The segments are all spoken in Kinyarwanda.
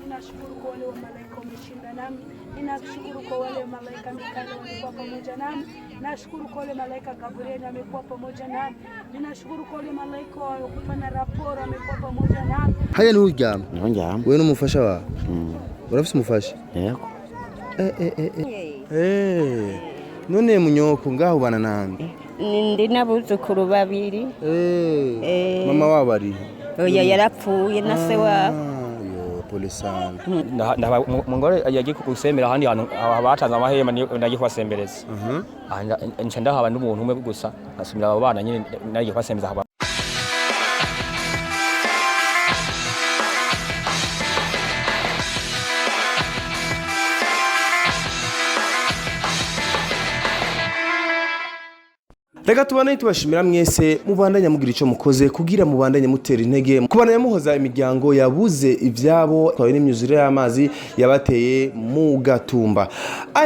ninashukuru kwa wale wa malaika wameshinda nami, ninashukuru kwa wale wa malaika Mikaeli wamekuwa pamoja nami, nashukuru kwa wale malaika Gabriel amekuwa pamoja nami, ninashukuru kwa wale malaika wa kupana raporo amekuwa pamoja nami. Haya ni ujam. Wewe n'umufasha wa? Urafise umufasha? Yego. None munyoko ngaho bana nande? Ndi nabuzukuru babiri. Mama wabo ari? Oya yarapfuye na se wabo. Pole sana. Mungore yagiye kusemera handi hantu abatanze amahema nagiye kwasembereza. Nca ndahaba n'umuntu umwe gusa asumira abo bana nyine nagiye kwasembereza. Reka tubane tubashimira mwese mubandanya mugira ico mukoze kugira mubandanye mutera intege kubandanya muhoza imiryango yabuze ivyabo twawe n'imyuzure y'amazi yabateye mu Gatumba.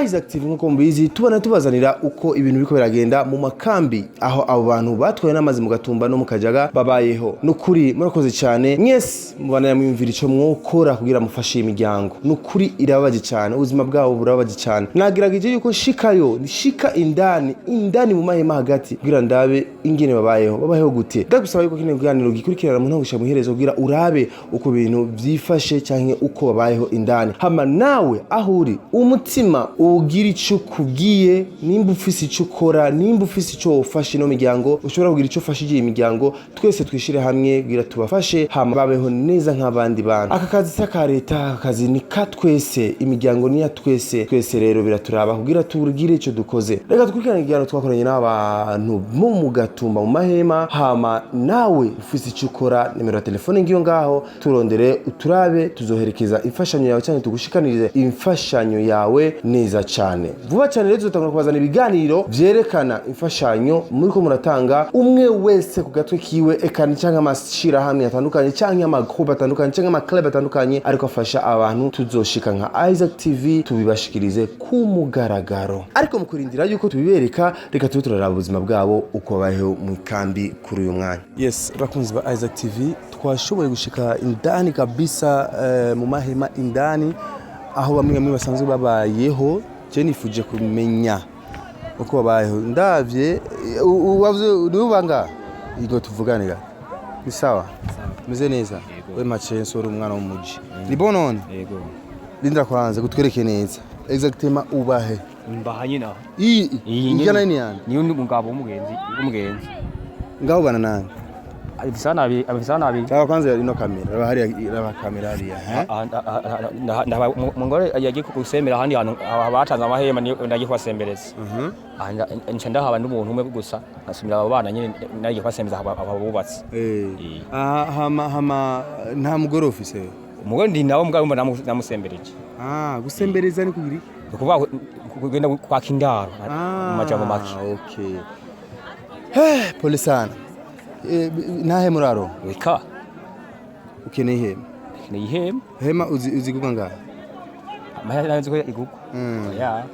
Isaac TV nkuko mbizi tubana tubazanira uko ibintu biko biragenda mu makambi aho abo bantu batwaye n'amazi mu Gatumba no mu Kajaga babayeho. Nukuri murakoze cyane mwese mubandanya mwumvira ico mwokora kugira mufashe imiryango. Nukuri irabaje cyane ubuzima bwabo burabaje cyane. Nagirageje yuko shikayo nishika indani mu mahema hagati kugira ndabe ingene babayeho gute. Ndagusaba yuko kine kuganiro gikurikirana mu ntangusha muherezo kugira urabe uko bintu byifashe canke uko babayeho indani. Hama nawe aho uri umutima ugira ico kugiye nimba ufise ico ukora nimba ufise ico ufashe no miryango ushobora kugira ico ufashije imiryango twese twishire hamwe kugira tubafashe hama babeho neza nk'abandi bantu. Aka kazi saka leta akazi ni katwese imiryango ni ya twese rero biraturaba kugira tugire ico dukoze. Reka tukurikirana igihano twakoranye n'abantu mu Gatumba mu mahema hama nawe ufise ico ukora nimero ya telefone ngiyo ngaho turondere uturabe tuzoherekeza imfashanyo yawe cyane tugushikanirize imfashanyo yawe neza cyane. Vuba cyane rero tuzotangura kubazana ibiganiro byerekana imfashanyo muri ko muratanga umwe wese ku gatwe kiwe ekani cyangwa amashira hamwe atandukanye cyangwa amakuba atandukanye cyangwa amaklub atandukanye ariko afasha abantu tuzoshika nka Isaac TV tubibashikirize ku mugaragaro. Ariko mukurindira yuko tubibereka reka turaraba ubuzima bwabo uko bayeho mu kambi kuri uyu mwanya. Yes, bakunzi ba Isaac TV twashoboye gushika indani kabisa mu mahema indani aho bamwe basanzwe babayeho. Je nifuje kumenya uko babayeho ndavye ubanga igo tuvuganira. Ni sawa? Meze neza. We machenso uri umwana wo muji. Ni bonone? Yego. Lindra kwanza gutwereke neza. Exactement ubahe. Mbaha nyina. Njana ni yani? Ni undi mugabo umugenzi. Ngaho bana nani? Abisana abi. Tawa kwanza ino kamera. Raba kamera hariya. Mungore yagiye kusemera handi hantu abatanze amahema nagiye kwasembereza. Nca ndahaba n'umuntu umwe gusa asumira abo bana nyine nagiye kwasembereza ababubatsi. Hama nta mugore ofise. Umugore ndi nawo mugabo namusembereje. Gusembereza ni kugira kuvuga kugenda kwa kindaro mu majambo make. Okay. Pole sana. Nahe muraro? Wika. Ukeneye ihema? Ukeneye ihema? Hema uziguga ngaha? Amahera nzi ko igugu. Yeah.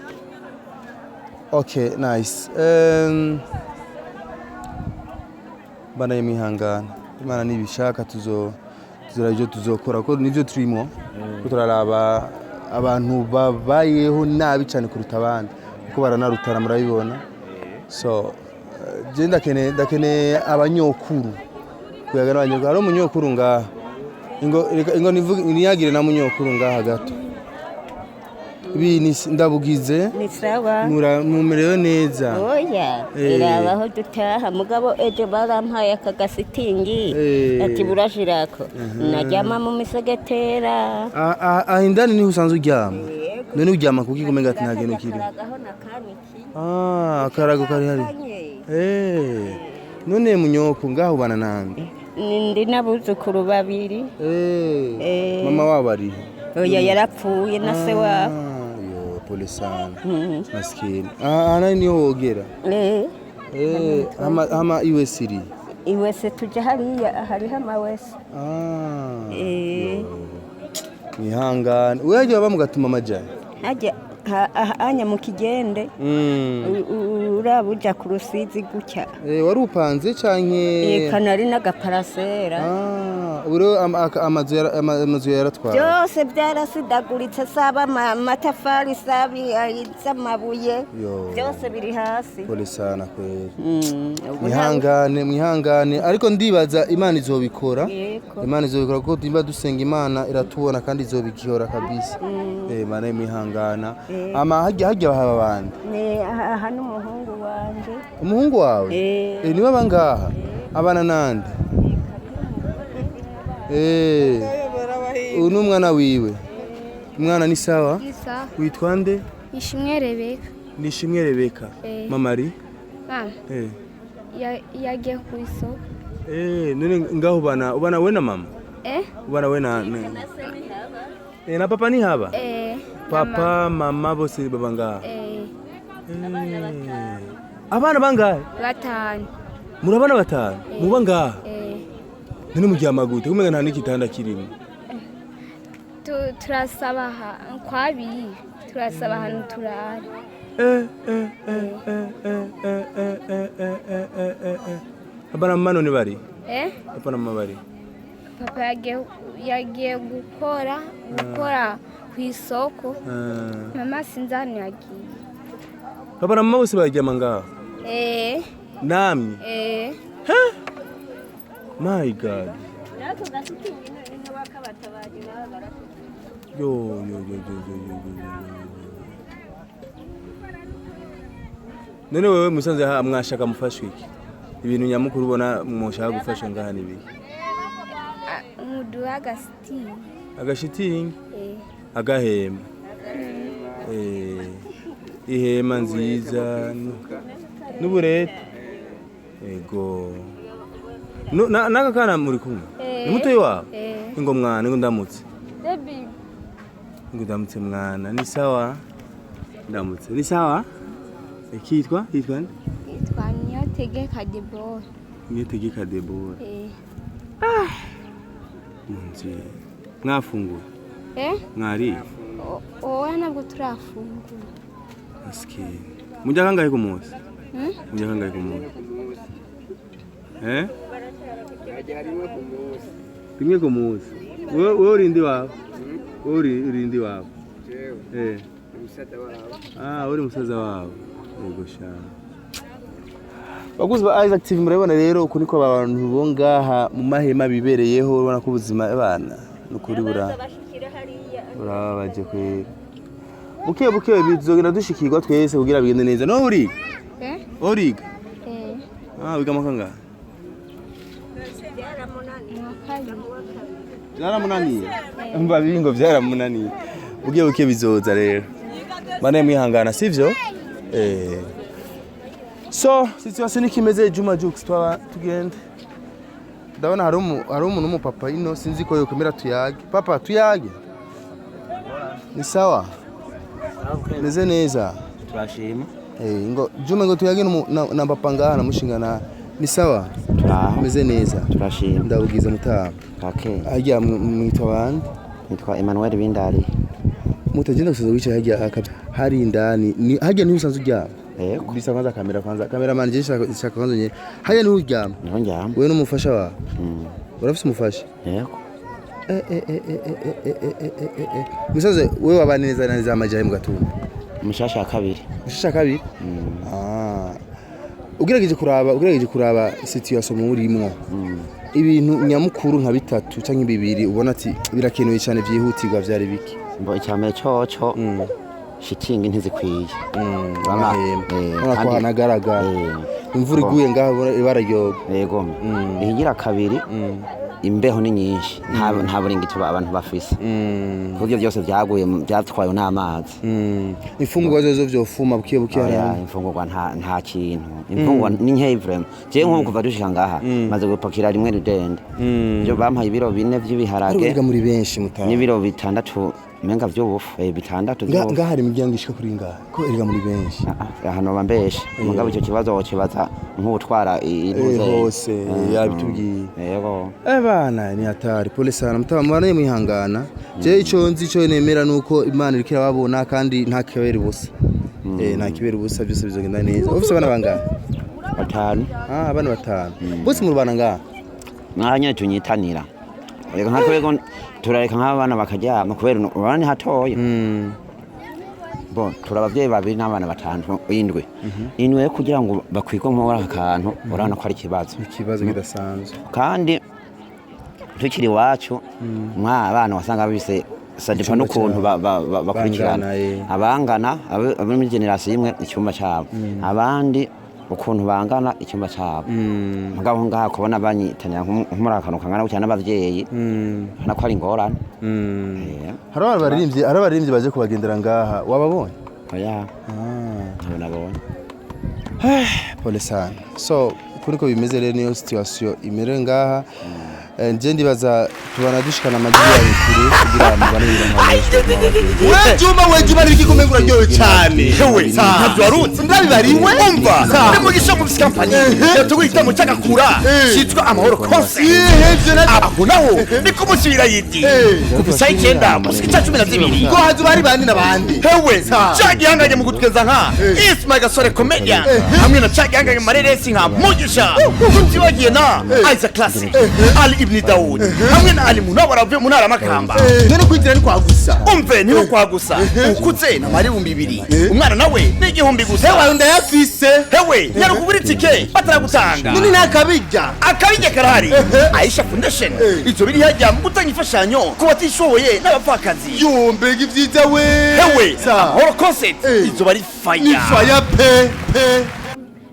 Okay, nice. Bana yimihangana. Imana nibishaka tuzokora ko nivyo turimo. Turaraba abantu babayeho nabi cyane kuruta abandi kuko baranarutara murabibona. So je ndakene abanyokuru kuyagana abanyokuru ari umunyokuru ngaha ingo niyagire na munyokuru ngaha gato ibi ndabugize ni sawa mumerewe neza. Oya irabaho dutaha mugabo ejo barampaye akagasitingi ati burashirako najyama mu misegetera indani niho usanzwe uryama. None uryama kuki kumenga ati nta kintu kiri? Akarago kari hari. None munyoko ngaho bana nande? Ndi nabuzukuru babiri. Mama wabo ari? Oya yarapfuye na se wabo. Pole sana. Maskini. Ana niho wogera? Hama iwe siri? Iwe se tujya hariho amawese. Nihangane. Wewe baba mugatuma amajyana? anya mu kigende uraba uja ku Rusizi gutya wari upanze canke kanari n'agaparasera uro amazu yaratwara byose byarasidaguritse saba amatafari sabi z'amabuye byose biri hasi pole sana kweli mwihangane ariko ndibaza Imana izobikora kuko dimba dusenga Imana iratubona kandi izobikora kabisa Imana imihangana ama hajya haba abandi aha n'umuhungu wanje umuhungu wawe niba bangaha abana nande uno mwana wiwe umwana ni sawa witwa nde Nishimwe Rebeka mama ari yagiye ku isoko none ngaho ubana we na mama ubana we na papa ni haba papa mama bose baba ngaha abana bangahe 5 murabana 5 muba ngaha none muryama gute kumenga nta n'ikitanda kirimo turasaba kwabiri turasaba ahantu turara abana mama none bari abana mama bari papa yagiye gukora ku isoko mama sinzani yagiye abana mama bose baryama ngaha namwe my god yo none wewe musanze mwashaka mufashwe iki ibintu nyamukuru ubona mushaka gufasha ngaha nibi muduha agashitingi agahema ihema nziza n'uburete ego naka kana muri kumwe ni mutoyi wawe ngo mwana ngo ndamutse ngo ndamutse mwana ni sawa ndamutse ni sawa kitwa Niyotegeka Debora munzi mwafunguye mwari nabwo turafungura aski mujya kangahe ku munsi rimwe ku munsi wowe urindi wawe urindi wawe uri musaza wawe yego sha baguzi ba Isaac TV murabona rero uko niko abantu bo ngaha mu mahema bibereyeho ubona ko ubuzima abana nukuri burabaje kwera buke bizogenda dushikirwa twese kugira bigende neza no uriga wiga makanga byaramunaniye mba bingo byaramunaniye buke bizoza rero bane mwihangana sivyo so situation nikimeze Juma Jux tugende ndabona hari umuntu umupapa ino sinzi ko yokomera tuyage papa tuyage ni sawa meze neza turashima ngo Juma ngo tuyage na papa ngaha namushingana ni sawa meze neza turashima ndabugiza mutaha ajya mwitwa bande nitwa Emmanuel Bindari mutagenda gusoza wicaye hajya hari indani hajya ni usanzwe ujya bisa kwanza cameraman je shaka kwanza nye hajya ni ujya wewe n'umufasha wa urafise umufasha musaze wewe wabaneza neza amajaye mu gatumba mushasha kabiri ugerageje kuraba situation murimwo ibintu nyamukuru nka 3 canke 2 ubona ati birakenewe cyane byihutirwa byari biki mbo icyame cyoco shitingi ntizikwiye ko hanagaragara imvura iguye ngaho ibararyoga yego ihigira kabiri imbeho ni nyinshi nta buringito abantu bafise kuko byose byaguye byatwaye n'amazi ifungurwa zo vyofuma buke harana ifungurwa nta kintu ifungurwa ni nke vraiment je nko kuva dushika ngaha maze gupakira rimwe rudende byo bampaye ibiro 4 by'ibiharage muri benshi mutana n'ibiro 6 menga vy'ubufu bitandatu ngaha hari imiryango ishika kuri ngaha ko erega muri benshi hano bambesha mugabo icyo kibazo wokibaza nk'utwara iruze hose yabitubwiye yego abana ni hatari police sana mutabamubane mwihangana je ico nzi cyo nemera nuko Imana irikira babona kandi nta kibera ubusa nta kibera ubusa byose bizogenda neza ufise abana bangahe 5 abana 5 bose mu rubana ngaha mwanya tunyitanira reka nkatwego turareka nk'abana bakaryama kubera urabona ni hatoya bon turabavyeyi babiri n'abana 5 indwe inwe kugira ngo bakwigwa mu wara akantu urana ko ari ikibazo kidasanzwe kandi tukiri wacu abana wasanga bise sadipa n'ukuntu bakurikirana abangana abo muri generation imwe icyumba cyabo abandi ukuntu bangana icyumba cyabo mugabo ngaha kubona banyitanira nk'umurakano kangana cyane n'abavyeyi nako ari ngorane hari abaririmbyi baje kubagendera ngaha wababonye oya nabonye pole sana so kuriko bimeze rero niyo situation imere ngaha nje ndibaza tubana dushikana amajwi ya kure kugira mubane we Juma nibiki ryoyo cyane hewe ntabyo warunze ndabibariwe umva ndi mu gisho mu kampani yatugwita mu cyagakura cyitwa amahoro concert aho naho niko musubira yiti kubisa icyenda musika 12 ko hazu bari bandi nabandi hewe cyagihanganye mu gutweza nka Ismail Gasore comedian hamwe na cyagihanganye mareresi nka mugisha tutibagiye na Isaac Classic Ali Ibn Daud hamwe na Ali Munawara avuye mu ntara makamba none kwitira ni kwagusa umve niho kwagusa ukutse na mari 200 umwana nawe ni 1,000 gusa hewe ndayafise hewe nyarukubura itike bataragutanga none nakabijya karahari Aisha Foundation izo biri hajya mu gutanga ifashanyo ku batishoboye n'abapfakazi mbega ivyiza we hewe amahoro concert izo bari fire pe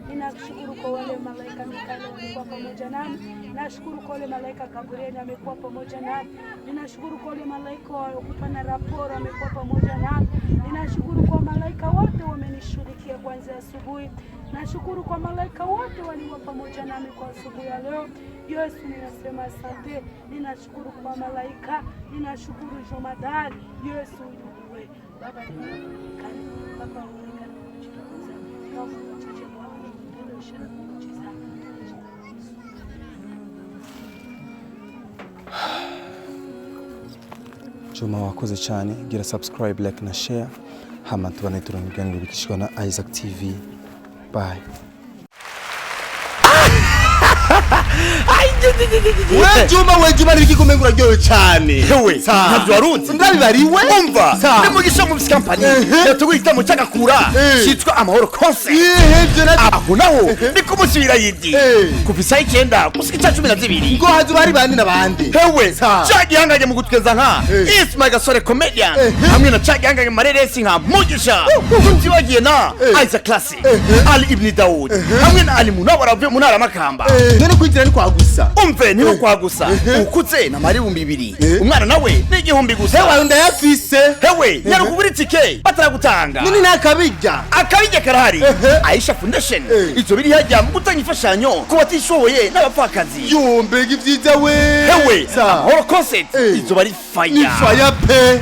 Ninakushukuru kwa wale malaika Mikaeli walikuwa pamoja nami. Nashukuru kwa wale malaika Gabriel amekuwa pamoja nami. Ninashukuru kwa wale malaika wakupana raporo amekuwa pamoja nami. Ninashukuru kwa malaika wote wamenishughulikia kuanzia asubuhi. Nashukuru kwa malaika wote walikuwa pamoja nami kwa asubuhi ya leo. Yesu ninasema asante. Ninashukuru kwa malaika. Ninashukuru Jomadari. Yesu wewe. Baba ninakukana. Baba unaonekana Juma wakoze cyane gira subscribe like na share hama tubane turangiganira bikishwa na Isaac TV bye we Juma nibiki ryoyo cyane hewe ntabyo warunze ndabibariwe umva ndi mu gisho mu kampani yatugwita mu cyagakura cyitwa amahoro concert aho naho niko musubira yiti kubisa icyenda musika 12 ngo hazu bari bandi nabandi hewe cyagihanganye mu gutweza nka Ismail Gasore comedian hamwe na cyagihanganye mareresi nka mugisha tutibagiye na Isaac Classic Ali Ibn Daud hamwe na Ali Munawara avuye mu ntara makamba none kwitira ni kwagusa umve niho kwagusa ukutse na mari 200 umwana nawe ni 1,000 gusa hewe ndayafise hewe nyarukubura itike bataragutanga none nakabijya karahari Aisha Foundation izo biri hajya mu gutanga ifashanyo ku batishoboye n'abapfakazi mbega ivyiza we hewe amahoro concert izo bari fire pe